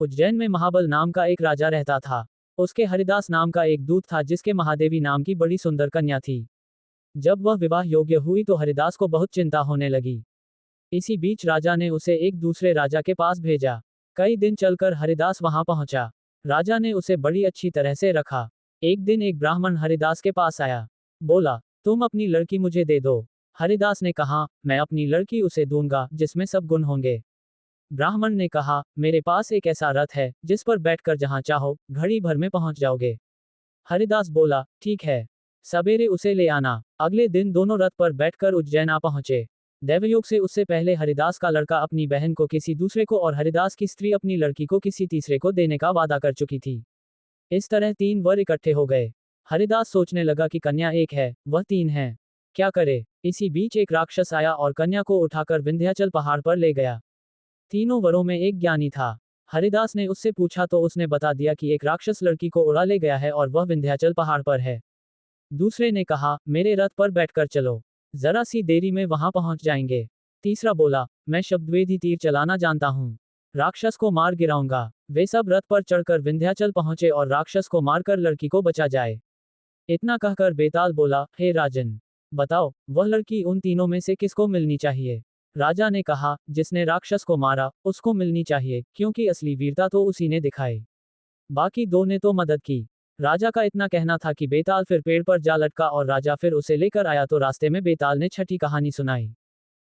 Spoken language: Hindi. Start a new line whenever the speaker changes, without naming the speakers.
उज्जैन में महाबल नाम का एक राजा रहता था। उसके हरिदास नाम का एक दूत था जिसके महादेवी नाम की बड़ी सुंदर कन्या थी। जब वह विवाह योग्य हुई तो हरिदास को बहुत चिंता होने लगी। इसी बीच राजा ने उसे एक दूसरे राजा के पास भेजा। कई दिन चलकर हरिदास वहां पहुंचा। राजा ने उसे बड़ी अच्छी तरह से रखा। एक दिन एक ब्राह्मण हरिदास के पास आया। बोला, तुम अपनी लड़की मुझे दे दो। हरिदास ने कहा, मैं अपनी लड़की उसे दूंगा जिसमें सब गुण होंगे। ब्राह्मण ने कहा, मेरे पास एक ऐसा रथ है जिस पर बैठकर जहां चाहो घड़ी भर में पहुंच जाओगे। हरिदास बोला, ठीक है, सवेरे उसे ले आना। अगले दिन दोनों रथ पर बैठकर उज्जैन आ पहुंचे। दैवयोग से उससे पहले हरिदास का लड़का अपनी बहन को किसी दूसरे को और हरिदास की स्त्री अपनी लड़की को किसी तीसरे को देने का वादा कर चुकी थी। इस तरह 3 वर इकट्ठे हो गए। हरिदास सोचने लगा कि कन्या एक है, वह 3 है, क्या करे। इसी बीच एक राक्षस आया और कन्या को उठाकर विंध्याचल पहाड़ पर ले गया। तीनों वरों में एक ज्ञानी था। हरिदास ने उससे पूछा तो उसने बता दिया कि एक राक्षस लड़की को उड़ा ले गया है और वह विंध्याचल पहाड़ पर है। दूसरे ने कहा, मेरे रथ पर बैठकर चलो, जरा सी देरी में वहां पहुंच जाएंगे। तीसरा बोला, मैं शब्दवेदी तीर चलाना जानता हूं, राक्षस को मार गिराऊंगा। वे सब रथ पर चढ़कर विंध्याचल पहुंचे और राक्षस को मारकर लड़की को बचा जाए। इतना कहकर बेताल बोला, हे राजन, बताओ वह लड़की उन तीनों में से किसको मिलनी चाहिए। राजा ने कहा, जिसने राक्षस को मारा उसको मिलनी चाहिए, क्योंकि असली वीरता तो उसी ने दिखाई। बाकी 2 ने तो मदद की। राजा का इतना कहना था कि बेताल फिर पेड़ पर जा लटका और राजा फिर उसे लेकर आया तो रास्ते में बेताल ने छठी कहानी सुनाई।